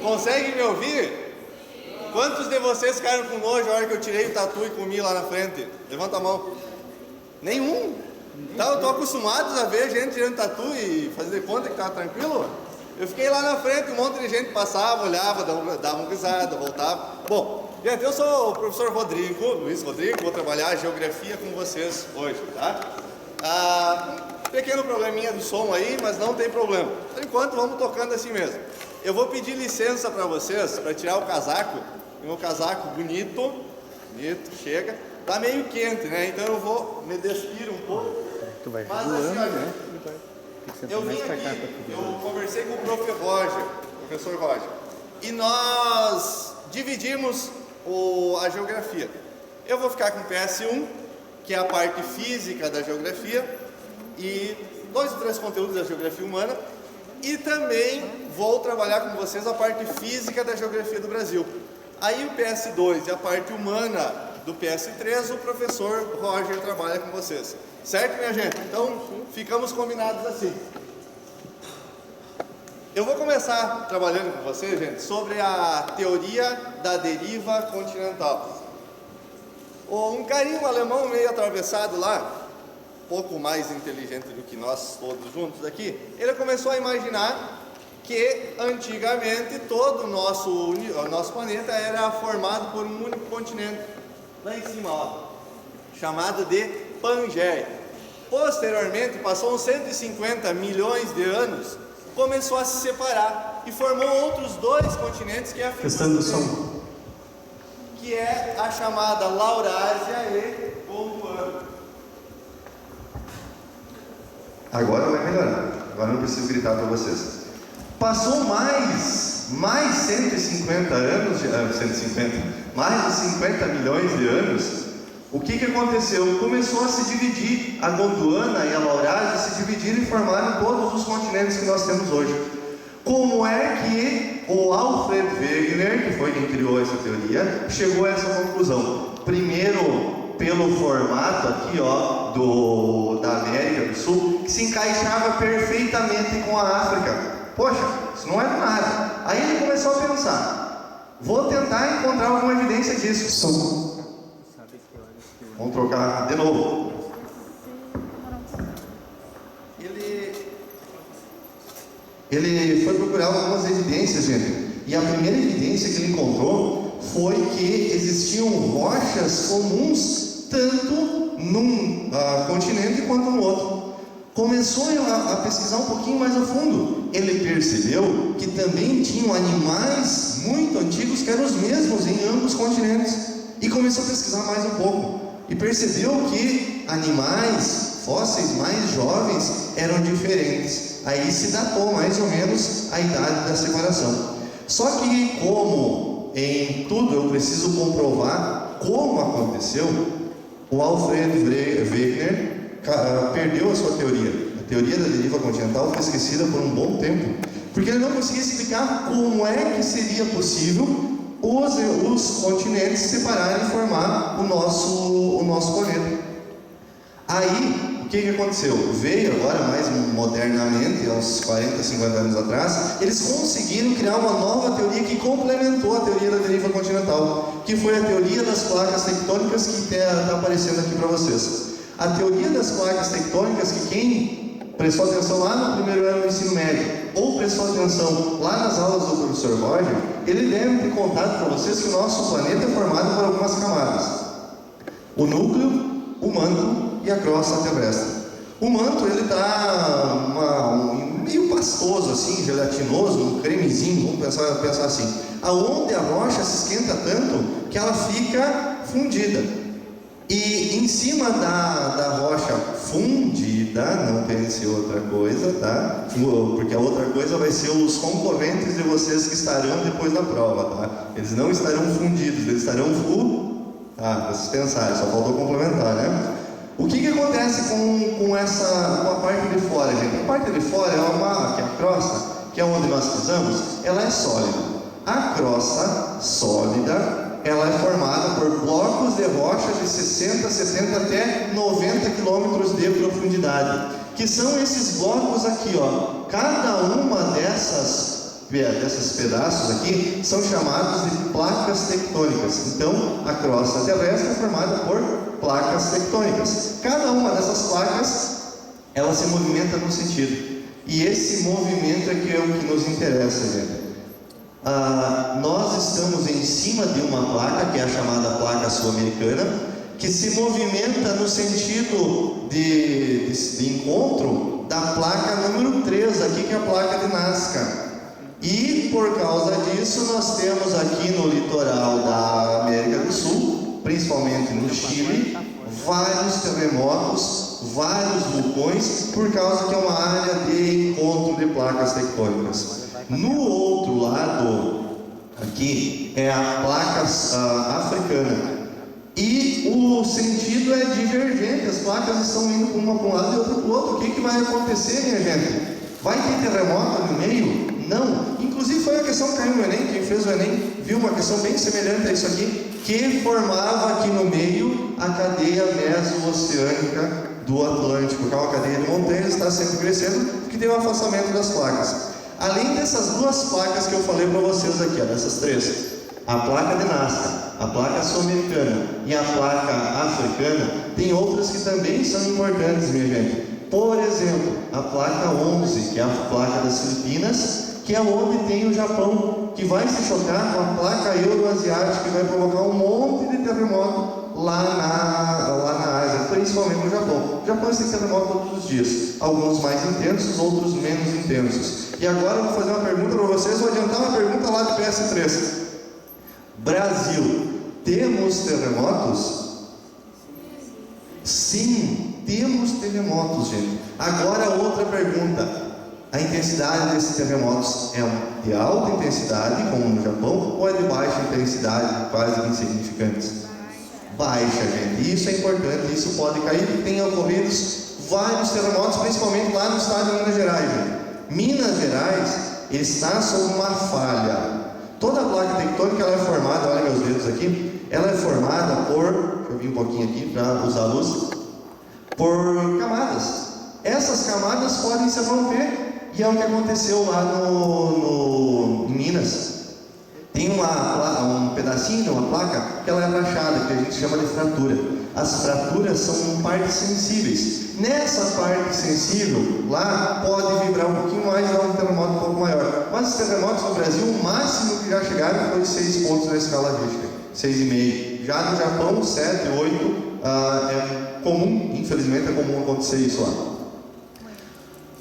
Consegue me ouvir? Quantos de vocês ficaram com nojo a hora que eu tirei o tatu e comi lá na frente? Levanta a mão. Nenhum. Tá, eu tô acostumado a ver gente tirando tatu e fazer de conta que tava tranquilo. Eu fiquei lá na frente, um monte de gente passava, olhava, dava uma risada, voltava. Bom, gente, eu sou o professor Luiz Rodrigo, vou trabalhar geografia com vocês hoje, tá? Pequeno probleminha do som aí, mas não tem problema. Por enquanto, vamos tocando assim mesmo. Eu vou pedir licença para vocês, para tirar o casaco. Meu casaco bonito, chega. Tá meio quente, né? Então eu vou me despir um pouco. Tu vai mas voando, assim, né? Eu vim aqui, eu conversei com o professor Roger, e nós dividimos a geografia. Eu vou ficar com o PS1, que é a parte física da geografia, e 2 ou 3 conteúdos da geografia humana, e também vou trabalhar com vocês a parte física da geografia do Brasil. Aí o PS2 e a parte humana do PS3, o professor Roger trabalha com vocês. Certo, minha gente? Então, ficamos combinados assim. Eu vou começar trabalhando com vocês, gente, sobre a teoria da deriva continental. Um carinho alemão meio atravessado lá, pouco mais inteligente do que nós todos juntos aqui, ele começou a imaginar que antigamente todo o nosso planeta era formado por um único continente, lá em cima, ó, chamado de Pangeia. Posteriormente, passou uns 150 milhões de anos, começou a se separar e formou outros 2 continentes, que é a Testando o som. Que é a chamada Laurásia e Gondwana. Agora vai melhorar. Agora não preciso gritar para vocês. Passou mais 150 anos, mais de 50 milhões de anos. O que aconteceu? Começou a se dividir, a Gondwana e a Laurásia se dividiram e formaram todos os continentes que nós temos hoje. Como é que o Alfred Wegener, que foi quem criou essa teoria, chegou a essa conclusão? Primeiro, pelo formato aqui, ó, da América do Sul, que se encaixava perfeitamente com a África. Poxa, isso não é nada. Aí ele começou a pensar, vou tentar encontrar alguma evidência disso. Som. Vamos trocar de novo. Ele foi procurar algumas evidências, gente. E a primeira evidência que ele encontrou foi que existiam rochas comuns tanto num continente quanto no outro. Começou a pesquisar um pouquinho mais a fundo. Ele percebeu que também tinham animais muito antigos que eram os mesmos em ambos os continentes. E começou a pesquisar mais um pouco. E percebeu que animais, fósseis mais jovens, eram diferentes. Aí se datou mais ou menos a idade da separação. Só que, como em tudo eu preciso comprovar como aconteceu, o Alfred Wegener perdeu a sua teoria. A teoria da deriva continental foi esquecida por um bom tempo, porque ele não conseguia explicar como é que seria possível os continentes se separarem e formar o nosso planeta. Aí, o que aconteceu? Veio agora, mais modernamente, uns 40, 50 anos atrás, eles conseguiram criar uma nova teoria que complementou a teoria da deriva continental, que foi a teoria das placas tectônicas, que está aparecendo aqui para vocês. A teoria das placas tectônicas, que quem prestou atenção lá no primeiro ano do ensino médio, ou prestou atenção lá nas aulas do professor Roger, ele deve ter contado para vocês que o nosso planeta é formado por algumas camadas: o núcleo, o manto e a crosta terrestre. O manto, ele dá meio pastoso assim, gelatinoso, um cremezinho, vamos pensar assim, aonde a rocha se esquenta tanto que ela fica fundida. E em cima da rocha fundida, não pense outra coisa, tá? Porque a outra coisa vai ser os concorrentes de vocês que estarão depois da prova, tá? Eles não estarão fundidos, eles estarão vocês pensaram, só faltou complementar, né? O que acontece com a parte de fora, gente? A parte de fora que é a crosta, que é onde nós pisamos, ela é sólida. A crosta sólida, ela é formada por blocos de rocha de 60, 70 até 90 quilômetros de profundidade, que são esses blocos aqui, ó. Cada uma dessas desses pedaços aqui são chamados de placas tectônicas. Então, a crosta terrestre é formada por placas tectônicas. Cada uma dessas placas, ela se movimenta num sentido. E esse movimento é o que nos interessa, gente. Nós estamos em cima de uma placa, que é a chamada placa sul-americana, que se movimenta no sentido de encontro da placa número 3, aqui, que é a placa de Nazca. E por causa disso, nós temos aqui no litoral da América do Sul, principalmente no Chile, vários terremotos, vários vulcões, por causa que é uma área de encontro de placas tectônicas. No outro lado, aqui, é a placa africana. E o sentido é divergente, as placas estão indo uma para um lado e outra para o outro. O que vai acontecer, minha gente? Vai ter terremoto no meio? Não. Inclusive foi a questão que caiu no Enem. Quem fez o Enem viu uma questão bem semelhante a isso aqui, que formava aqui no meio a cadeia meso-oceânica do Atlântico, que é uma cadeia de montanhas, está sempre crescendo, que tem o afastamento das placas. Além dessas duas placas que eu falei para vocês aqui, dessas três, a placa de Nazca, a placa sul-americana e a placa africana, tem outras que também são importantes, minha gente. Por exemplo, a placa 11, que é a placa das Filipinas, que é onde tem o Japão, que vai se chocar com a placa euroasiática, que vai provocar um monte de terremoto lá na Ásia, principalmente no Japão. O Japão tem terremoto todos os dias, alguns mais intensos, outros menos intensos. E agora eu vou fazer uma pergunta para vocês, vou adiantar uma pergunta lá de PS3. Brasil, temos terremotos? Sim, temos terremotos, gente. Agora outra pergunta. A intensidade desses terremotos é de alta intensidade, como no Japão, ou é de baixa intensidade, quase insignificantes? Baixa, gente. Isso é importante, isso pode cair. Tem ocorrido vários terremotos, principalmente lá no estado de Minas Gerais, gente. Minas Gerais está sob uma falha. Toda a placa tectônica ela é formada, olha meus dedos aqui, ela é formada por, deixa eu vir um pouquinho aqui para usar a luz, por camadas. Essas camadas podem se romper, e é o que aconteceu lá em Minas. Tem um pedacinho de uma placa que ela é rachada, que a gente chama de fratura. As fraturas são partes sensíveis. Nessa parte sensível, lá pode vibrar um pouquinho mais e dar um terremoto um pouco maior. Mas os terremotos no Brasil, o máximo que já chegaram foi 6 pontos na escala Richter, 6,5. Já no Japão, 7, 8, é comum, infelizmente é comum acontecer isso lá.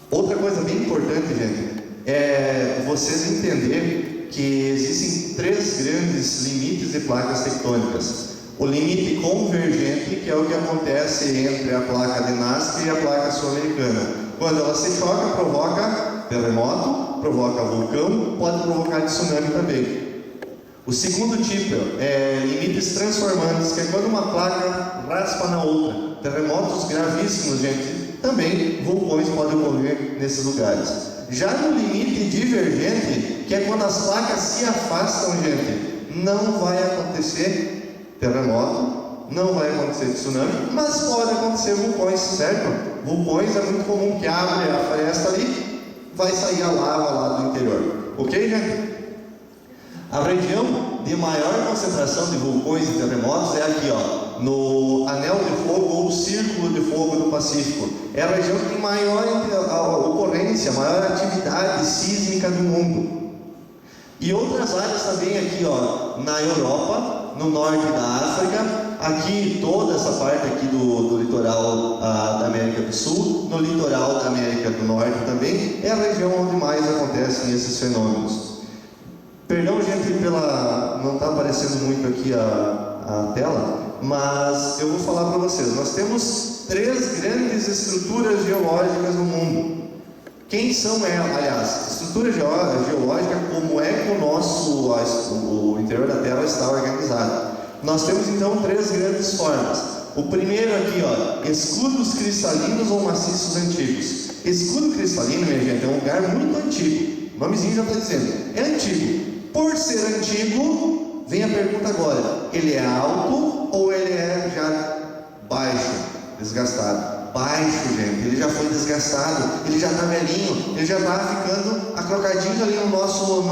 Outra coisa bem importante, gente, é vocês entenderem que existem 3 grandes limites de placas tectônicas. O limite convergente, que é o que acontece entre a placa de Nazca e a placa sul-americana. Quando ela se choca, provoca terremoto, provoca vulcão, pode provocar tsunami também. O segundo tipo é limites transformantes, que é quando uma placa raspa na outra. Terremotos gravíssimos, gente. Também vulcões podem ocorrer nesses lugares. Já no limite divergente, que é quando as placas se afastam, gente, não vai acontecer terremoto, não vai acontecer tsunami, mas pode acontecer vulcões, certo? Vulcões é muito comum que abre a fresta ali, vai sair a lava lá do interior. Ok, gente? A região de maior concentração de vulcões e terremotos é aqui, ó, no Anel de Fogo ou Círculo de Fogo do Pacífico. É a região que tem maior ocorrência, maior atividade sísmica do mundo. E outras áreas também aqui, ó, na Europa, no norte da África, aqui toda essa parte aqui do litoral da América do Sul, no litoral da América do Norte também, é a região onde mais acontecem esses fenômenos. Perdão, gente, não está aparecendo muito aqui a tela, mas eu vou falar para vocês. Nós temos 3 grandes estruturas geológicas no mundo. Quem são elas? Aliás, estrutura geológica, como é que o interior da Terra está organizado? Nós temos então 3 grandes formas. O primeiro aqui, ó, escudos cristalinos ou maciços antigos. Escudo cristalino, minha gente, é um lugar muito antigo. O nomezinho já está dizendo, é antigo. Por ser antigo, vem a pergunta agora: ele é alto ou ele é já baixo, desgastado? baixo, gente, ele já foi desgastado, ele já está velhinho, ele já está ficando acrocadinho ali na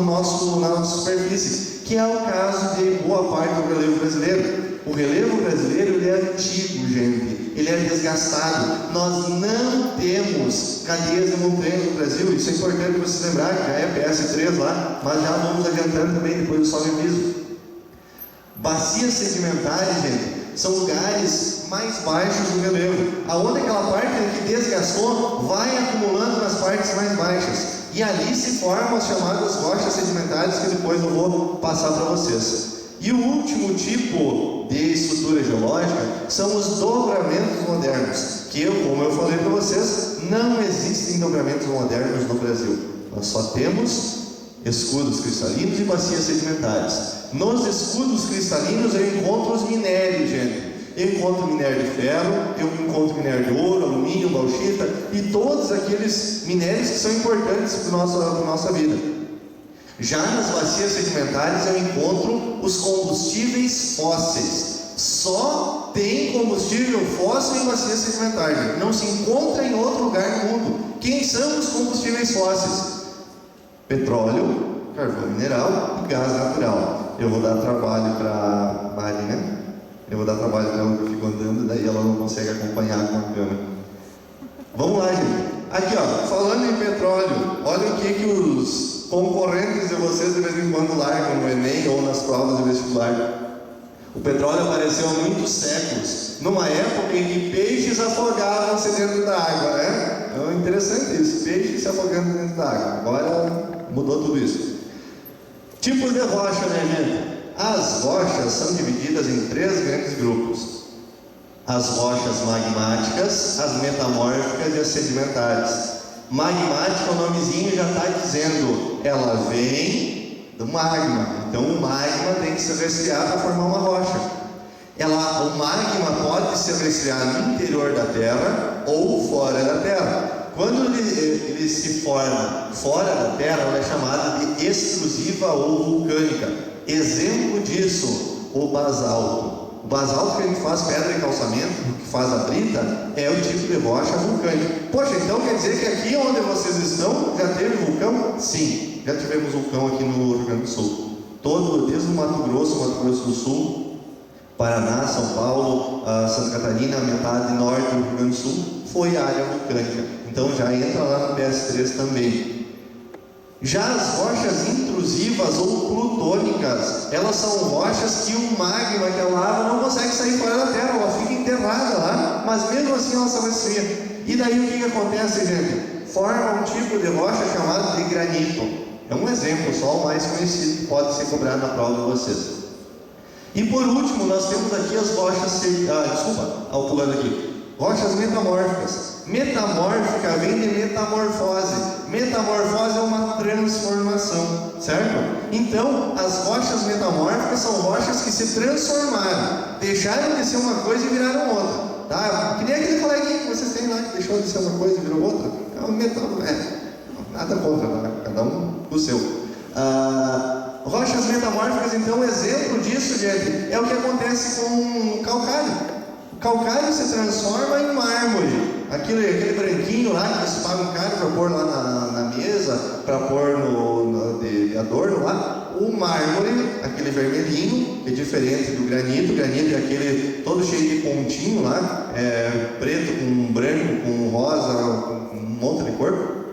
nossa superfície, que é o caso de boa parte do relevo brasileiro. O relevo brasileiro, ele é antigo, gente, ele é desgastado. Nós não temos cadeias de montanha no Brasil, isso é importante vocês lembrarem, já é PS3 lá, mas já vamos adiantando também depois do sobe piso. Bacias sedimentares, gente, são lugares mais baixos do relevo, aonde aquela parte que desgastou vai acumulando nas partes mais baixas, e ali se formam as chamadas rochas sedimentares, que depois eu vou passar para vocês. E o último tipo de estrutura geológica são os dobramentos modernos, que como eu falei para vocês, não existem dobramentos modernos no Brasil. Nós só temos escudos cristalinos e bacias sedimentares. Nos escudos cristalinos eu encontro os minérios, gente. Eu encontro minério de ferro, eu encontro minério de ouro, alumínio, bauxita e todos aqueles minérios que são importantes para a nossa vida. Já nas bacias sedimentares eu encontro os combustíveis fósseis. Só tem combustível fóssil em bacias sedimentares. Não se encontra em outro lugar no mundo. Quem são os combustíveis fósseis? Petróleo, carvão mineral e gás natural. Eu vou dar trabalho para a Mari, né? Eu vou dar trabalho para ela, que eu fico andando, daí ela não consegue acompanhar com a câmera. Vamos lá, gente. Aqui, ó, falando em petróleo, olha o que os concorrentes de vocês de vez em quando largam no Enem ou nas provas de vestibular. O petróleo apareceu há muitos séculos, numa época em que peixes afogavam-se dentro da água, né? É interessante isso, peixes se afogando dentro da água. Agora mudou tudo isso. Tipos de rocha, né, gente? As rochas são divididas em 3 grandes grupos: as rochas magmáticas, as metamórficas e as sedimentares. Magmática, o nomezinho já está dizendo, ela vem do magma. Então o magma tem que se resfriar para formar uma rocha. O magma pode se resfriar no interior da Terra ou fora da Terra. Quando ele se forma fora da Terra, ela é chamada de extrusiva ou vulcânica. Exemplo disso, o basalto. O basalto que a gente faz pedra de calçamento, que faz a brita, é o tipo de rocha vulcânica. Poxa, então quer dizer que aqui onde vocês estão já teve vulcão? Sim, já tivemos vulcão aqui no Rio Grande do Sul. Desde o Mato Grosso do Sul, Paraná, São Paulo, Santa Catarina, a metade norte do Rio Grande do Sul, foi área vulcânica. Então já entra lá no PS3 também. Já as rochas intrusivas ou plutônicas, elas são rochas que o magma, que a lava, não consegue sair fora da Terra, ela fica enterrada lá, mas mesmo assim ela se resfria. E daí o que acontece, gente? Forma um tipo de rocha chamado de granito. É um exemplo só, o mais conhecido, que pode ser cobrado na prova de vocês. E por último, nós temos aqui as rochas, pulando aqui, rochas metamórficas. Metamórfica vem de metamorfose. Metamorfose é uma transformação, certo? Então, as rochas metamórficas são rochas que se transformaram, deixaram de ser uma coisa e viraram outra, tá? Que nem aquele coleguinha que vocês têm lá, que deixou de ser uma coisa e virou outra. É um metal, nada contra, tá? Cada um o seu. Rochas metamórficas, então, exemplo disso, gente, é o que acontece com o calcário. O calcário se transforma em mármore. Aquele branquinho lá que você paga um caro para pôr lá na mesa, para pôr de adorno lá. O mármore, aquele vermelhinho, é diferente do granito. O granito é aquele todo cheio de pontinho lá, preto com branco, com rosa, com um monte de cor.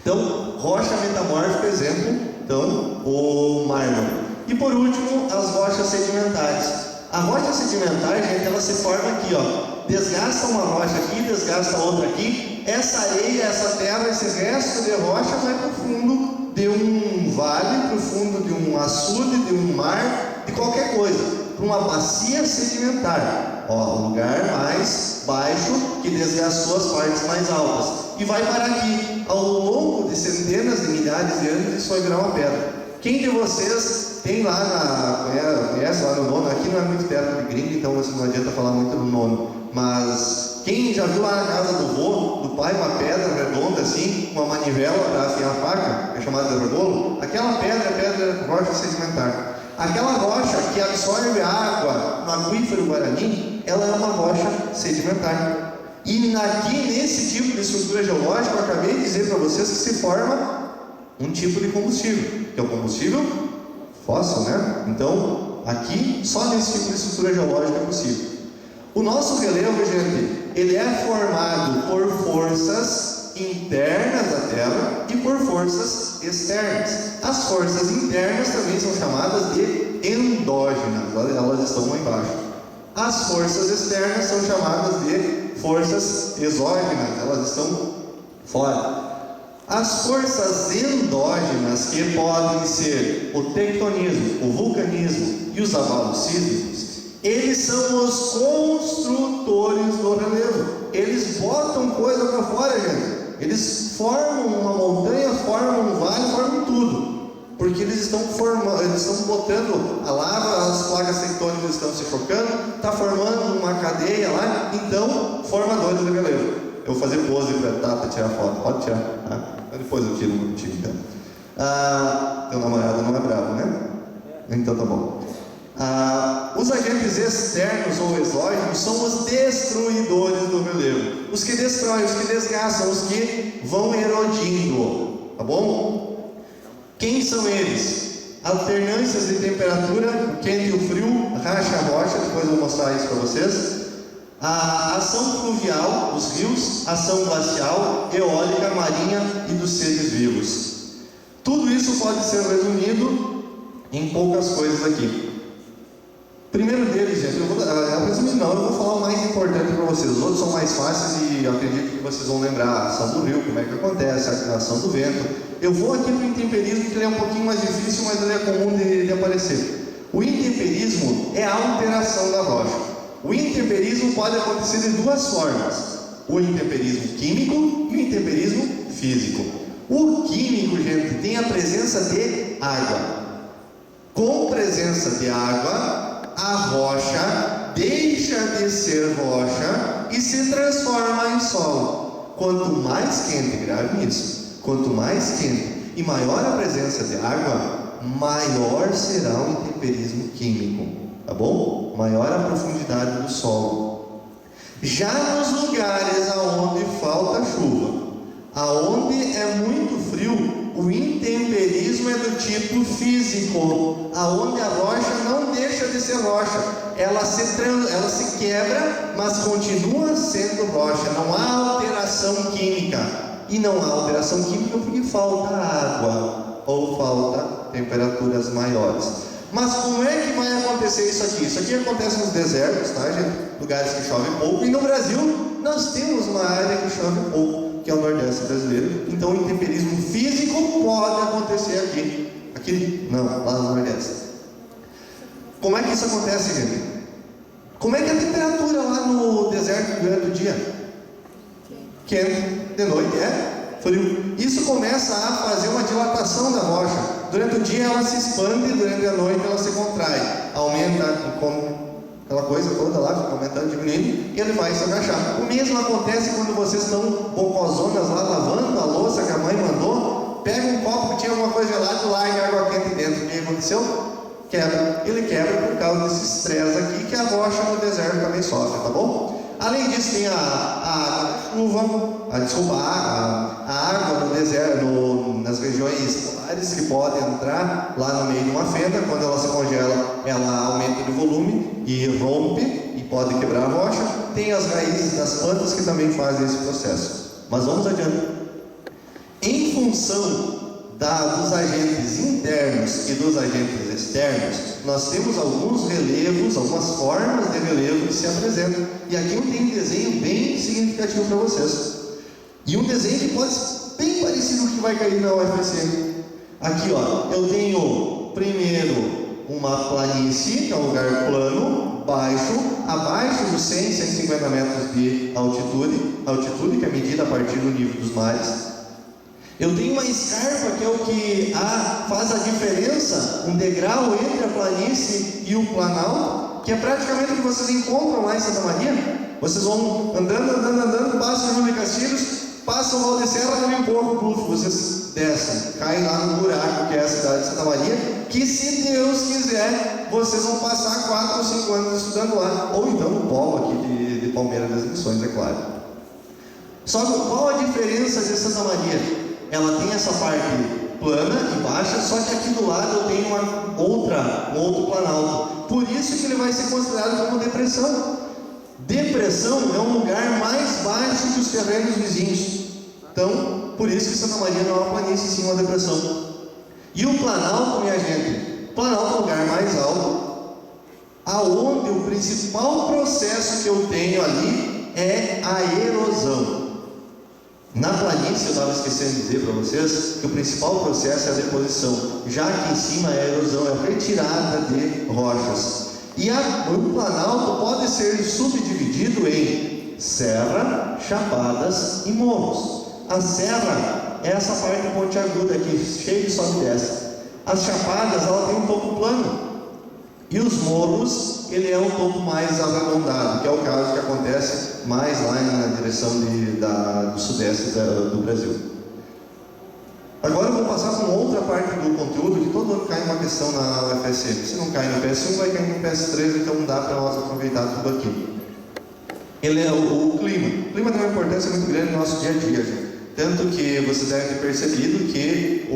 Então, rocha metamórfica, exemplo, então, o mármore. E por último, as rochas sedimentares. A rocha sedimentar, gente, ela se forma aqui, ó. Desgasta uma rocha aqui, desgasta outra aqui. Essa areia, essa terra, esse resto de rocha vai para o fundo de um vale, para o fundo de um açude, de um mar, de qualquer coisa, para uma bacia sedimentar. Ó, o lugar mais baixo que desgastou as partes mais altas. E vai parar aqui. Ao longo de centenas de milhares de anos, isso vai virar uma pedra. Quem de vocês tem lá conhece lá no nono? Aqui não é muito perto de Gringo, então você não adianta falar muito no nono. Mas quem já viu lá na casa do vô, do pai, uma pedra redonda assim, uma manivela para afiar a faca, é chamada de rebolo? Aquela pedra é pedra rocha sedimentar. Aquela rocha que absorve a água no aquífero Guarani, ela é uma rocha sedimentar. E aqui, nesse tipo de estrutura geológica, eu acabei de dizer para vocês que se forma um tipo de combustível, que é o combustível fóssil, né? Então, aqui, só nesse tipo de estrutura geológica é possível. O nosso relevo, gente, ele é formado por forças internas da Terra e por forças externas. As forças internas também são chamadas de endógenas, elas estão lá embaixo. As forças externas são chamadas de forças exógenas, elas estão fora. As forças endógenas, que podem ser o tectonismo, o vulcanismo e os abalos sísmicos, eles são os construtores do relevo. Eles botam coisa para fora, gente. Eles formam uma montanha, formam um vale, formam tudo. Porque eles estão formando, eles estão botando a lava, as placas tectônicas estão se chocando, está formando uma cadeia lá, então formadores de relevo. Eu vou fazer pose para tirar foto. Pode tirar, tá? Depois eu tiro um contigo, então. Teu namorado não é bravo, né? Então tá bom. Os agentes externos ou exógenos são os destruidores do relevo. Os que destroem, os que desgastam, os que vão erodindo. Tá bom? Quem são eles? Alternâncias de temperatura, o quente e o frio, racha a rocha, depois eu vou mostrar isso para vocês. A ação fluvial, os rios, ação glacial, eólica, marinha e dos seres vivos. Tudo isso pode ser resumido em poucas coisas aqui. Primeiro deles, gente, eu vou falar o mais importante para vocês. Os outros são mais fáceis e acredito que vocês vão lembrar a ação do rio, como é que acontece, a ação do vento. Eu vou aqui para o intemperismo, que ele é um pouquinho mais difícil, mas ele é comum de aparecer. O intemperismo é a alteração da rocha. O intemperismo pode acontecer de duas formas: o intemperismo químico e o intemperismo físico. O químico, gente, tem a presença de água. Com presença de água, a rocha deixa de ser rocha e se transforma em solo. Quanto mais quente, grave isso, quanto mais quente e maior a presença de água, maior será o intemperismo químico, tá bom? Maior a profundidade do solo. Já nos lugares aonde falta chuva, aonde é muito frio, o intemperismo é do tipo físico, aonde a rocha não deixa de ser rocha, ela se quebra, mas continua sendo rocha, não há alteração química. E não há alteração química porque falta água ou falta temperaturas maiores. Mas como é que vai acontecer isso aqui? Isso aqui acontece nos desertos, tá, gente? Lugares que chove pouco. E no Brasil nós temos uma área que chove pouco, que é o Nordeste brasileiro. Então o intemperismo físico pode acontecer aqui. Aqui não, lá no Nordeste. Como é que isso acontece, gente? Como é que é a temperatura lá no deserto durante o dia? Quente. De noite é frio. Isso começa a fazer uma dilatação da rocha. Durante o dia ela se expande, durante a noite ela se contrai. Aumenta aquela coisa toda lá, fica aumentando, diminuindo, e ele vai se agachar. O mesmo acontece quando vocês estão bocozonas lá lavando a louça que a mãe mandou, pega um copo que tinha alguma coisa gelada e larga água quente dentro. O que aconteceu? Quebra. Ele quebra por causa desse estresse aqui que a rocha no deserto também sofre, tá bom? Além disso, tem a chuva, a água no deserto, nas regiões polares, que pode entrar lá no meio de uma fenda. Quando ela se congela, ela aumenta de volume e rompe e pode quebrar a rocha. Tem as raízes das plantas que também fazem esse processo. Mas vamos adiante. Em função dos agentes internos e dos agentes externos, nós temos alguns relevos, algumas formas de relevo que se apresentam. E aqui eu tenho um desenho bem significativo para vocês. E um desenho que pode ser bem parecido com o que vai cair na UFC. Aqui, ó, eu tenho primeiro uma planície, que é um lugar plano, baixo, abaixo dos 100, 150 metros de altitude que é medida a partir do nível dos mares. Eu tenho uma escarpa, que é o que faz a diferença, um degrau entre a planície e o planalto, que é praticamente o que vocês encontram lá em Santa Maria. Vocês vão andando, passam o Júlio de Castilhos, passam o Val de Serra e um pouco, vocês descem, caem lá no buraco que é a cidade de Santa Maria, que se Deus quiser, vocês vão passar 4 ou 5 anos estudando lá, ou então no polo aqui de Palmeiras das Missões, é claro. Só que qual a diferença de Santa Maria? Ela tem essa parte plana e baixa, só que aqui do lado tem um outro planalto. Por isso que ele vai ser considerado como depressão. Depressão é um lugar mais baixo que os terrenos vizinhos. Então, por isso que Santa Maria não é uma planície, sim uma depressão. E o planalto, minha gente, planalto é o lugar mais alto, aonde o principal processo que eu tenho ali é a erosão. Na planície, eu estava esquecendo de dizer para vocês que o principal processo é a deposição, já que em cima é a erosão, é a retirada de rochas. E o planalto pode ser subdividido em serra, chapadas e morros. A serra é essa parte pontiaguda aqui, cheia de sobe e desce. As chapadas, ela tem um topo plano. E os morros, ele é um pouco mais arredondado, que é o caso que acontece mais lá na direção do sudeste do Brasil. Agora eu vou passar para outra parte do conteúdo, que todo ano cai uma questão na UFSM. Se não cai no PS1, vai cair no PS3, então não dá para nós aproveitar tudo aqui. Ele é o clima. O clima tem uma importância muito grande no nosso dia a dia, gente. Tanto que vocês devem ter percebido que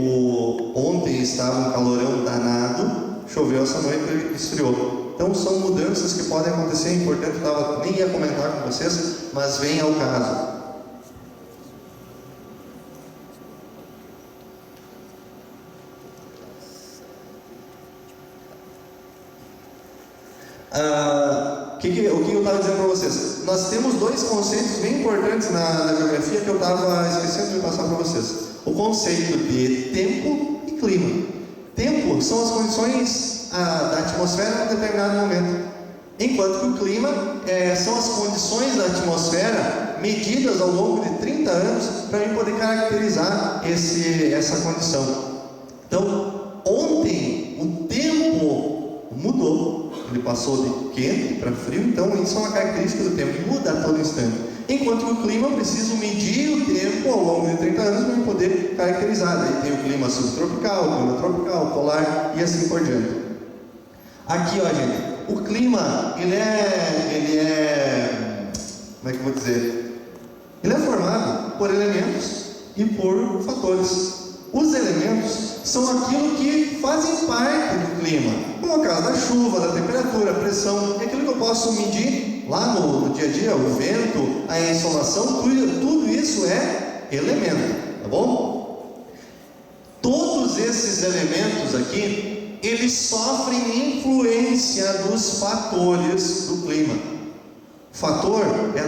ontem estava um calorão danado, choveu essa noite e esfriou. Então são mudanças que podem acontecer, é importante, nem ia comentar com vocês, mas vem ao caso. O que eu estava dizendo para vocês? Nós temos dois conceitos bem importantes na geografia que eu estava esquecendo de passar para vocês. O conceito de tempo e clima. Tempo são as condições da atmosfera em um determinado momento, enquanto que o clima são as condições da atmosfera medidas ao longo de 30 anos para eu poder caracterizar essa condição. Então, ontem o tempo mudou, ele passou de quente para frio, então isso é uma característica do tempo, muda a todo instante. Enquanto que o clima eu preciso medir o tempo ao longo de 30 anos para eu poder caracterizar. Daí tem o clima subtropical, o clima tropical, polar e assim por diante. Aqui, ó, gente, o clima, ele é, como é que eu vou dizer? Ele é formado por elementos e por fatores. Os elementos são aquilo que fazem parte do clima, como o caso da chuva, da temperatura, a pressão, é aquilo que eu posso medir lá no dia a dia, o vento, a insolação, tudo isso é elemento, tá bom? Todos esses elementos aqui, eles sofrem influência dos fatores do clima. Fator é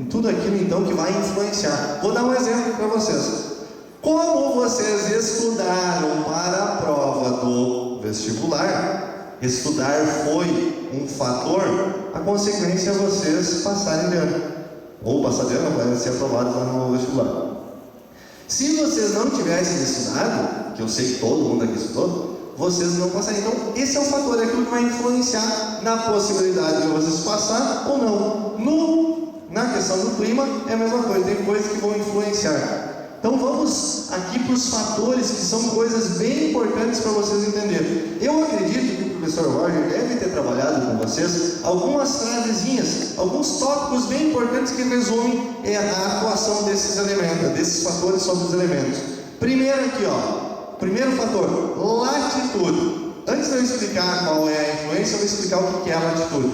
tudo aquilo então que vai influenciar. Vou dar um exemplo para vocês. Como vocês estudaram para a prova do vestibular, estudar foi um fator, a consequência é vocês passarem de ano. Ou passar de ano, vai ser aprovados lá no vestibular. Se vocês não tivessem estudado, que eu sei que todo mundo aqui estudou, vocês não passariam. Então, esse é o fator, é aquilo que vai influenciar na possibilidade de vocês passar ou não. Na questão do clima, é a mesma coisa, tem coisas que vão influenciar. Então vamos aqui para os fatores, que são coisas bem importantes para vocês entenderem. Eu acredito que o professor Roger deve ter trabalhado com vocês algumas travezinhas, alguns tópicos bem importantes que resumem a atuação desses elementos, desses fatores sobre os elementos. Primeiro aqui, ó, primeiro fator, latitude. Antes de eu explicar qual é a influência, eu vou explicar o que é a latitude.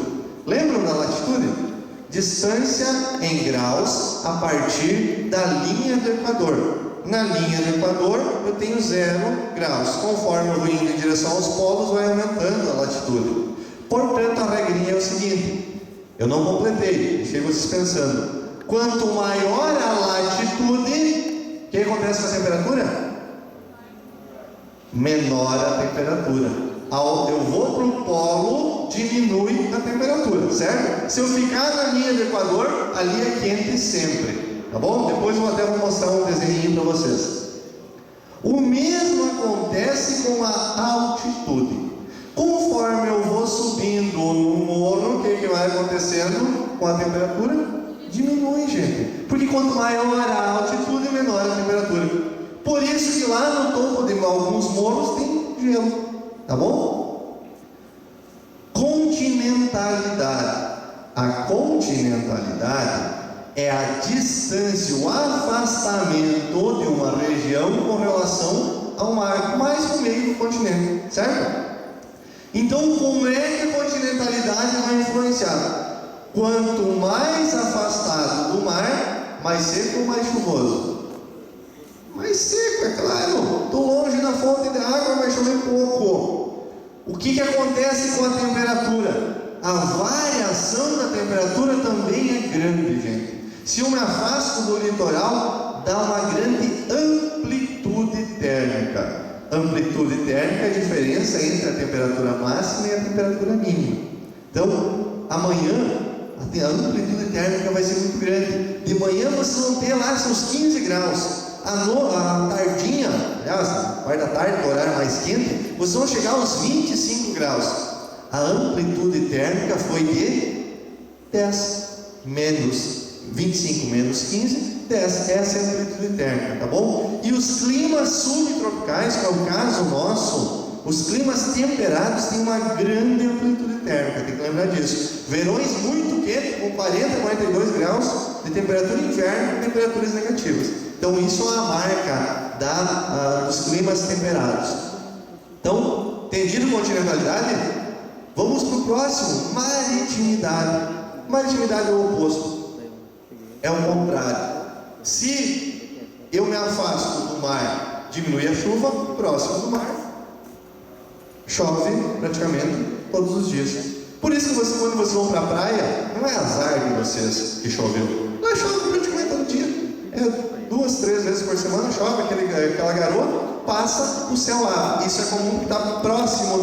Lembram da latitude? Distância em graus a partir da linha do Equador. Na linha do Equador eu tenho 0 graus. Conforme eu vou indo em direção aos polos, vai aumentando a latitude. Portanto, a regrinha é o seguinte: eu não completei, deixei vocês pensando. Quanto maior a latitude, o que acontece com a temperatura? Menor a temperatura. Eu vou para o polo, diminui a temperatura, certo? Se eu ficar na linha do Equador, ali é quente sempre, tá bom? Depois eu até vou mostrar um desenho para vocês. O mesmo acontece com a altitude. Conforme eu vou subindo no morro, o que vai acontecendo com a temperatura? Diminui, gente. Porque quanto maior a altitude, menor a temperatura. Por isso que lá no topo de alguns morros tem gelo. Tá bom? Continentalidade. A continentalidade é a distância, o afastamento de uma região com relação ao mar, mais no meio do continente, certo? Então, como é que a continentalidade vai influenciar? Quanto mais afastado do mar, mais seco ou mais chuvoso? Mais seco, é claro. Estou longe da fonte de água, vai chover pouco. O que acontece com a temperatura? A variação da temperatura também é grande, gente. Se eu me afasto do litoral, dá uma grande amplitude térmica. Amplitude térmica é a diferença entre a temperatura máxima e a temperatura mínima. Então, amanhã, a amplitude térmica vai ser muito grande. De manhã vocês vão ter lá seus 15 graus. A tardinha, aliás, parte da tarde, o horário mais quente, vocês vão chegar aos 25 graus. A amplitude térmica foi de 10 menos 25 menos 15, 10. Essa é a amplitude térmica, tá bom? E os climas subtropicais, que é o caso nosso, os climas temperados têm uma grande amplitude térmica, tem que lembrar disso. Verões muito quentes, com 40, 42 graus de temperatura, inverno com temperaturas negativas. Então isso é a marca dos climas temperados. Então, entendido continentalidade? Vamos para o próximo, maritimidade. Maritimidade é o oposto, é o contrário. Se eu me afasto do mar, diminui a chuva, próximo do mar, chove praticamente todos os dias. Por isso que quando vocês vão para a praia, não é azar de vocês que choveu. Lá chove praticamente todo dia. 2, 3 vezes por semana chove aquela garoa, passa o céu abre. Isso é comum, que está próximo da